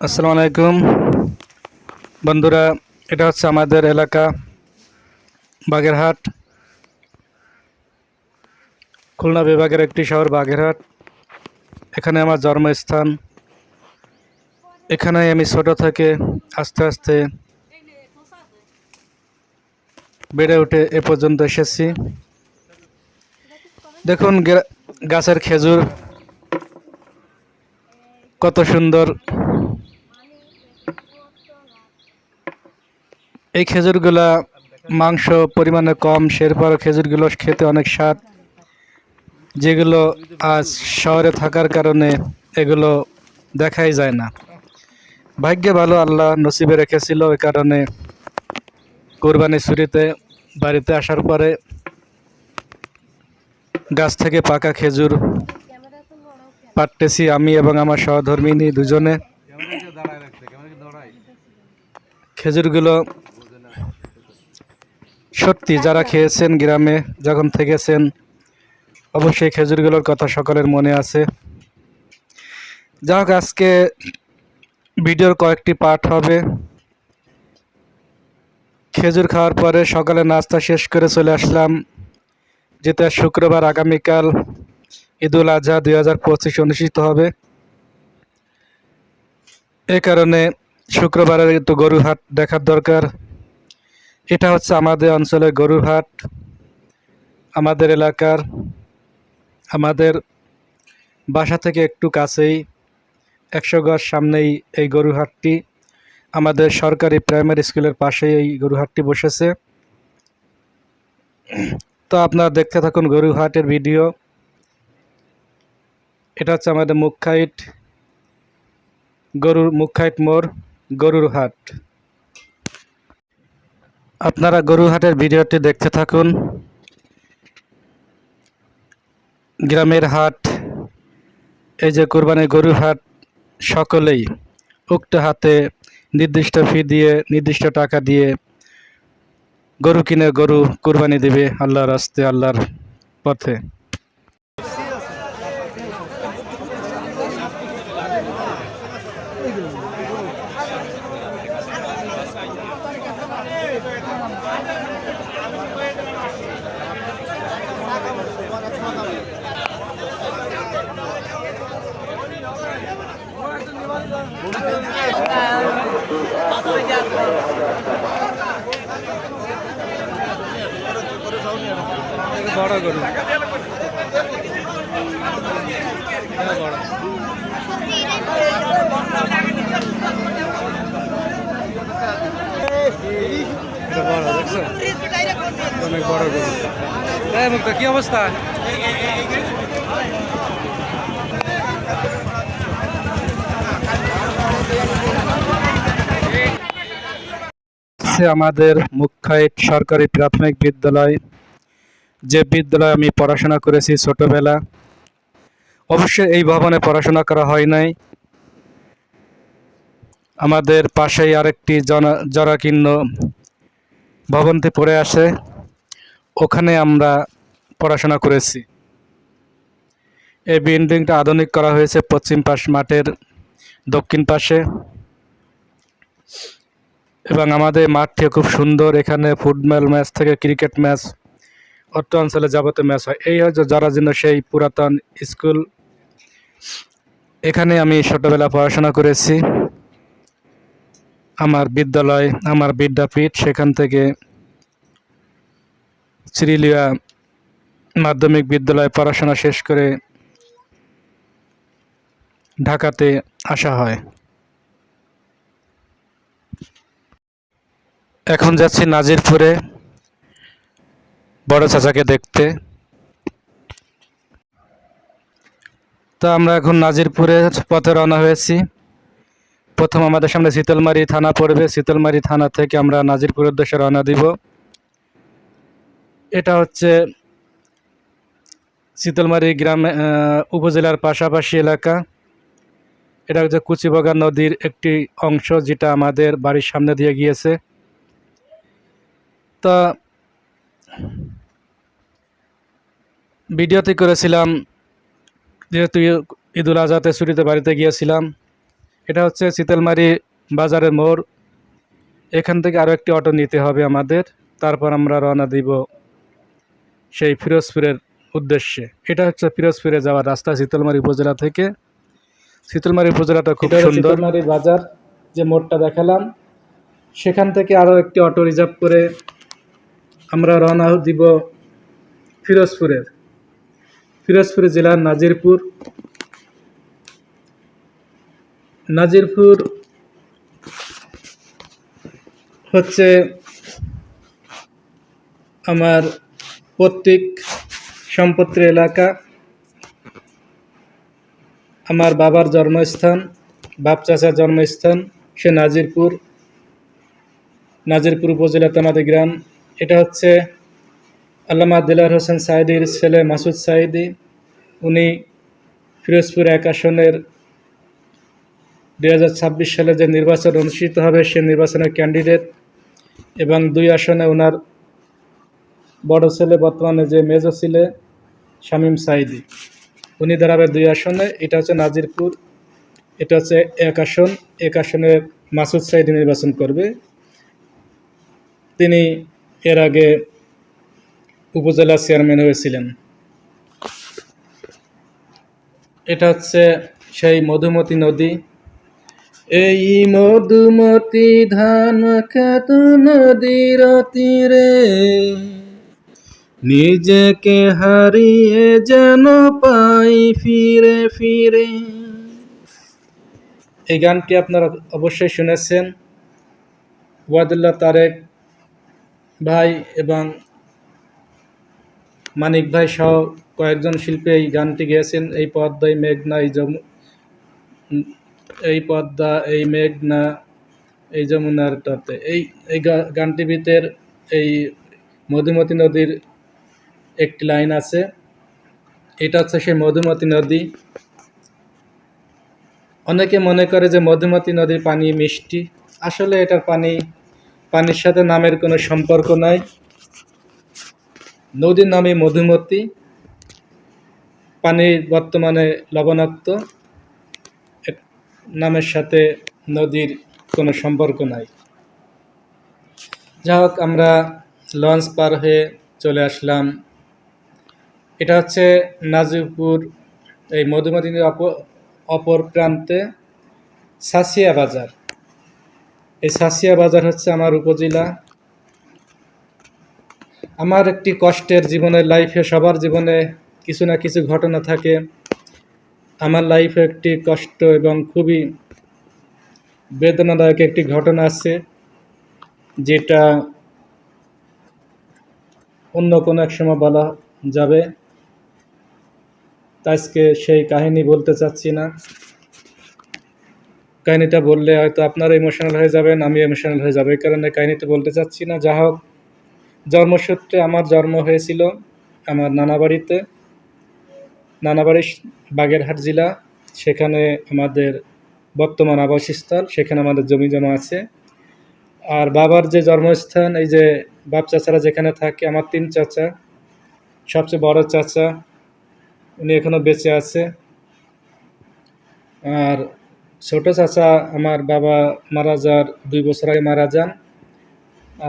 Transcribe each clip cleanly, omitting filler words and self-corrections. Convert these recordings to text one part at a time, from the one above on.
আসসালামু আলাইকুম বন্ধুরা, এটা হচ্ছে আমাদের এলাকা বাগেরহাট, খুলনা বিভাগের একটি শহর বাগেরহাট। এখানে আমার জন্মস্থান। এখানে আমি ছোট থেকে আস্তে আস্তে বেড়ে উঠে এ পর্যন্ত এসেছি। দেখুন গাছের খেজুর কত সুন্দর। এই খেজুরগুলা মাংস পরিমাণে কম, সেরপর খেজুরগুলো খেতে অনেক স্বাদ, যেগুলো আজ শহরে থাকার কারণে এগুলো দেখাই যায় না। ভাগ্যে ভালো, আল্লাহ নসিবে রেখেছিল, ওই কারণে কোরবানি ছুটিতে বাড়িতে আসার পরে গাছ থেকে পাকা খেজুর পাড়তেছি আমি এবং আমার সহধর্মিনী দুজনে। খেজুরগুলো সত্যি, যারা খেয়েছেন গ্রামে যখন থেকেছেন, অবশ্যই খেজুরগুলোর কথা সকলের মনে আছে। যাই হোক, আজকে ভিডিওর কয়েকটি পার্ট হবে। খেজুর খাওয়ার পরে সকালে নাস্তা শেষ করে চলে আসলাম, যেটা শুক্রবার আগামীকাল ঈদুল আজহা 2025 অনুষ্ঠিত হবে। এ কারণে শুক্রবারের একটু গরু হাট দেখার দরকার। এটা হচ্ছে আমাদের অঞ্চলের গরুর হাট, আমাদের এলাকার, আমাদের বাসা থেকে একটু কাছেই, 100 গজ সামনেই এই গরু হাটটি। আমাদের সরকারি প্রাইমারি স্কুলের পাশেই এই গরু হাটটি বসেছে। তো আপনারা দেখতে থাকুন গরু হাটের ভিডিও। এটা হচ্ছে আমাদের মুখাইট মোড়, গরুর হাট। আপনারা গরু হাটের ভিডিওটি দেখতে থাকুন। গ্রামের হাট, এই যে কোরবানির গরু হাট, সকলেই উক্ত হাতে নির্দিষ্ট ফি দিয়ে, নির্দিষ্ট টাকা দিয়ে গরু কিনে গরু কোরবানি দিবে আল্লাহর রাস্তে, আল্লাহর পথে। বড় গরু, বড় দেখছো, অনেক বড় গরু। মুক্তা, কি অবস্থা? আমাদের মুখাইট সরকারি প্রাথমিক বিদ্যালয়, যে বিদ্যালয়ে আমি পড়াশোনা করেছি ছোটবেলা। অবশ্যই এই ভবনে পড়াশোনা করা হয় নাই। আমাদের পাশেই আরেকটি জরাকীর্ণ ভবনটি পড়ে আছে, ওখানে আমরা পড়াশোনা করেছি। এই বিল্ডিংটা আধুনিক করা হয়েছে পশ্চিম পাশ মাঠের দক্ষিণ পাশে, এবং আমাদের মাঠটি খুব সুন্দর। এখানে ফুটবল ম্যাচ থেকে ক্রিকেট ম্যাচ, অত্র অঞ্চলে যাবতীয় ম্যাচ হয়। এই হচ্ছে জরাজীর্ণ সেই পুরাতন স্কুল। এখানে আমি ছোটবেলা পড়াশোনা করেছি। আমার বিদ্যালয়, আমার বিদ্যাপীঠ, সেখান থেকে চিরিলিয়া মাধ্যমিক বিদ্যালয়ে পড়াশোনা শেষ করে ঢাকাতে আসা হয়। এখন যাচ্ছি নাজিরপুরে বড় চাচাকে দেখতে। তো আমরা এখন নাজিরপুরের পথে রওনা হয়েছি। প্রথম আমাদের সামনে শীতলমারি থানা পড়বে, শীতলমারি থানা থেকে আমরা নাজিরপুরের উদ্দেশ্যে রওনা দিব। এটা হচ্ছে শীতলমারি গ্রামে উপজেলার পাশাপাশি এলাকা। এটা হচ্ছে কুচিবগা নদীর একটি অংশ, যেটা আমাদের বাড়ির সামনে দিয়ে গিয়েছে। তা ভিডিওতে করেছিলাম, যেহেতু ঈদুল আজহাতে ছুটিতে বাড়িতে গিয়েছিলাম, এটা হচ্ছে শীতলমারি বাজারের মোড়। এখান থেকে আরও একটি অটো নিতে হবে আমাদের, তারপর আমরা রওনা দিব সেই ফিরোজপুরের উদ্দেশ্যে। এটা হচ্ছে ফিরোজপুরে যাওয়ার রাস্তা শীতলমারি উপজেলা থেকে। শীতলমারি উপজেলাটা খুব সুন্দর। শীতলমারি বাজার যে মোড়টা দেখালাম, সেখান থেকে আরও একটি অটো রিজার্ভ করে আমরা রওনা দিব ফিরোজপুর জেলার নাজিরপুর হচ্ছে আমার পৈতৃক সম্পত্তির এলাকা, আমার বাবার জন্মস্থান, বাপ চাচার জন্মস্থান সে নাজিরপুর উপজেলাতে আমাদের গ্রাম। এটা হচ্ছে আল্লামা দিলওয়ার হোসেন সাঈদীর ছেলে মাসুদ সাঈদী। উনি ফিরোজপুর 1 আসনের 2026 সালে যে নির্বাচন অনুষ্ঠিত হবে সে নির্বাচনের ক্যান্ডিডেট, এবং 2 আসনে ওনার বড় ছেলে বর্তমানে যে মেজর ছেলে শামীম সাঈদী, উনি দাঁড়াবে 2 আসনে। এটা হচ্ছে নাজিরপুর, এটা হচ্ছে 1 আসন। 1 আসনে মাসুদ সাঈদী নির্বাচন করবে। তিনি এর আগে উপজেলা চেয়ারম্যান হয়েছিলেন। এটা হচ্ছে সেই মধুমতি নদী। এই মধুমতি ধান খেত নদীর তীরে, নিজেকে হারিয়ে যেন পাই ফিরে ফিরে। এই গানটি আপনারা অবশ্যই শুনেছেন। ওয়াদুল্লাহ তারেক ভাই এবং মানিক ভাই সহ কয়েকজন শিল্পী এই গানটি গেয়েছেন। এই পদ্মা এই মেঘনা এই পদ্মা এই মেঘনা এই যমুনার তটে, এই গানটি ভিতর এই মধুমতি নদীর একটি লাইন আছে। এটা হচ্ছে সেই মধুমতি নদী। অনেকে মনে করে যে মধুমতি নদীর পানি মিষ্টি, আসলে এটার পানির সাথে নামের কোনো সম্পর্ক নাই। নদীর নামই মধুমতি, পানি বর্তমানে লবণাক্ত, নামের সাথে নদীর কোনো সম্পর্ক নাই। যাই হোক, আমরা লঞ্চ পার হয়ে চলে আসলাম। এটা হচ্ছে নাজিরপুর এই মধুমতি নদীর অপর প্রান্তে সাঁসিয়া বাজার। এই সাঁসিয়া বাজার হচ্ছে আমার উপজেলা। আমার একটি কষ্টের জীবনের লাইফে, সবার জীবনে কিছু না কিছু ঘটনা থাকে। আমার লাইফে একটি কষ্ট এবং খুবই বেদনাদায়ক একটি ঘটনা আছে, যেটা অন্য কোনো এক সময় বলা যাবে। আজকে সেই কাহিনী বলতে চাচ্ছি না। কাহিনীটা বললে হয়তো আপনারা ইমোশনাল হয়ে যাবেন, আমি ইমোশনাল হয়ে যাবে, এই কারণে কাহিনীটা বলতে চাচ্ছি না। যা হোক, জন্মসূত্রে আমার জন্ম হয়েছিল আমার নানাবাড়ি বাগেরহাট জেলা। সেখানে আমাদের বর্তমান আবাসস্থল, সেখানে আমাদের জমি জমা আছে। আর বাবার যে জন্মস্থান, এই যে বাপ চাচারা যেখানে থাকে, আমার 3 চাচা, সবচেয়ে বড় চাচা উনি এখনো বেঁচে আছে। আর ছোট চাচা আমার বাবা মারা যাওয়ার 2 বছর আগে মারা যান।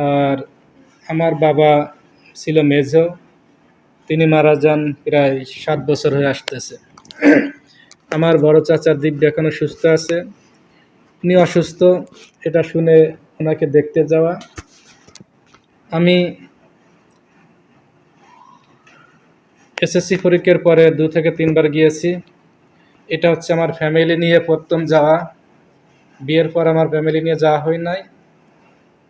আর আমার বাবা ছিল মেজো, তিনি মারা যান প্রায় 7 বছর হয়ে আসতেছে। আমার বড় চাচার দিব্য এখনো সুস্থ আছে, উনি অসুস্থ। এটা শুনে ওনাকে দেখতে যাওয়া। আমি এসএসসি পরীক্ষার পরে 2 থেকে 3 বার গিয়েছি। এটা হচ্ছে আমার ফ্যামিলি নিয়ে প্রথম যাওয়া। বিয়ের পর আমার ফ্যামিলি নিয়ে যাওয়া হয় নাই।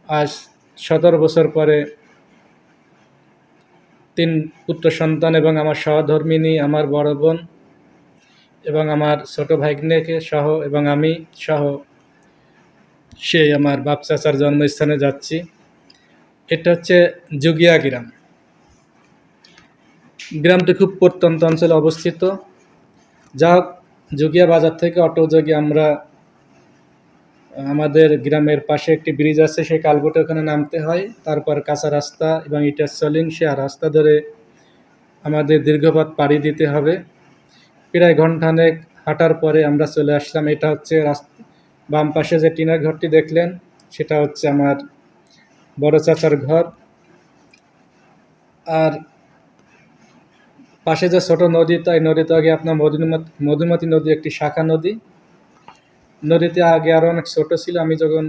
আজ 17 বছর পরে 3 পুত্র সন্তান এবং আমার সহধর্মিণী, আমার বড় বোন এবং আমার ছোট ভাগ্নেকে সহ এবং আমি সহ সেই আমার বাপ চাচার জন্মস্থানে যাচ্ছি। এটা হচ্ছে জুগিয়া গ্রাম। গ্রামটি খুব প্রত্যন্ত অঞ্চলে অবস্থিত। যা হোক, জুগিয়া বাজার থেকে অটো যোগে আমরা আমাদের গ্রামের পাশে একটি ব্রিজ আছে, সেই কালবোটে ওখানে নামতে হয়। তারপর কাঁচা রাস্তা এবং ইটার সলিং সে রাস্তা ধরে আমাদের দীর্ঘপথ পাড়ি দিতে হবে। প্রায় ঘন্টাখানেক হাঁটার পরে আমরা চলে আসলাম। এটা হচ্ছে বাম পাশে যে টিনের ঘরটি দেখলেন সেটা হচ্ছে আমার বড় চাচার ঘর। আর পাশে যে ছোট নদী, তাই নদীতে আগে আপনার মধুমতি নদী, একটি শাখা নদী। নদীতে আগে আরও অনেক ছোট ছিল। আমি যখন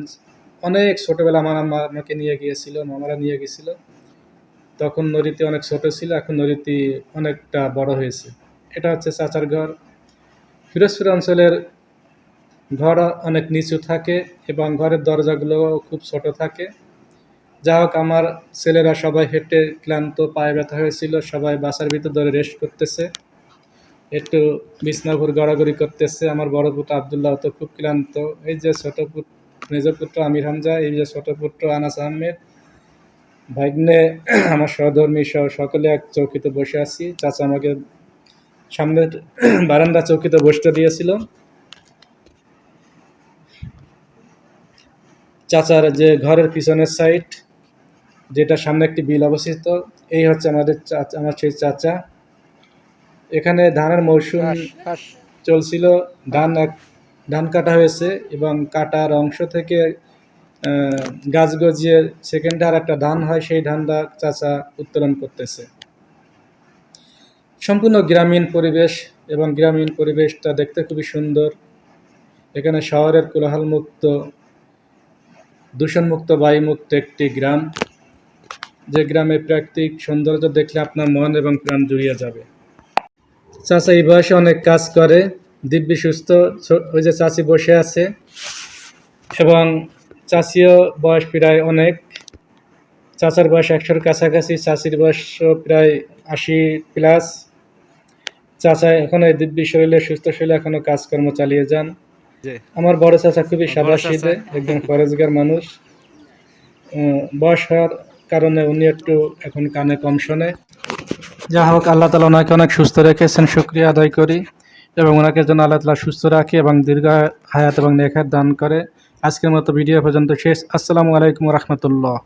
অনেক ছোটোবেলা আমার আম্মা আমাকে নিয়ে গিয়েছিল, মামারা নিয়ে গিয়েছিল, তখন নদীতে অনেক ছোট ছিল। এখন নদীটি অনেকটা বড় হয়েছে। এটা হচ্ছে চাচার ঘর। পিরোজপুর অঞ্চলের ঘর অনেক নিচু থাকে এবং ঘরের দরজাগুলো খুব ছোট থাকে। যা হোক, আমার ছেলেরা সবাই হেঁটে ক্লান্ত, পায়ে ব্যথা হয়েছিল, সবাই বাসার ভিতর ধরে রেস্ট করতেছে, একটু বিছনার উপর গড়াগড়ি করতেছে। আমার বড় পুত্র আবদুল্লাহ তো খুব ক্লান্ত। এই যে ছোট পুত্র, মেজ পুত্র আমির হামজা, এই যে ছোট পুত্র আনাস আহমেদ, ভাগ্নে আমার সহধর্মী সহ সকলে এক চৌকিতে বসে আছি। চাচা আমাকে সামনের বারান্দা চৌকিতে বসতে দিয়েছিল। চাচার যে ঘরের পিছনের সাইড, যেটা সামনে একটি বিল অবস্থিত, এই হচ্ছে আমার সেই চাচা। এখানে ধানের মৌসুম চলছিল। ধান কাটা হয়েছে এবং কাটার অংশ থেকে গাছ গজিয়ে সেকেন্ডে আর একটা ধান হয়, সেই ধানটা চাচা উত্তোলন করতেছে। সম্পূর্ণ গ্রামীণ পরিবেশ এবং গ্রামীণ পরিবেশটা দেখতে খুবই সুন্দর। এখানে শহরের কোলাহলমুক্ত, দূষণমুক্ত, বায়ুমুক্ত একটি গ্রাম, যে গ্রামের প্রাকৃতিক সৌন্দর্য দেখলে আপনার মন এবং প্রাণ জুড়িয়ে যাবে। চাচা এই বয়সে অনেক কাজ করে, দিব্যি সুস্থ। ওই যে চাচি বসে আছে, এবং চাচিও বয়স প্রায় অনেক। চাচার বয়স 100-র কাছাকাছি, চাচির বয়স প্রায় 80+। চাচা এখন এই দিব্যি শরীরে, সুস্থ শরীরে এখনো কাজকর্ম চালিয়ে যান। আমার বড় চাচা খুবই সাদাসিধে, একদম পরেজগার মানুষ। বয়স হওয়ার কারণে উনি একটু এখন কানে কম শোনে। যা হোক, আল্লাহ তাআলা ওনাকে অনেক সুস্থ রেখেছেন, শুকরিয়া আদায় করি, এবং ওনাকে যেন আল্লাহ তাআলা সুস্থ রাখে এবং দীর্ঘ হায়াত এবং নেক হায়াত দান করে। আজকের মতো ভিডিও পর্যন্ত শেষ। আসসালামু আলাইকুম ওয়া রাহমাতুল্লাহ।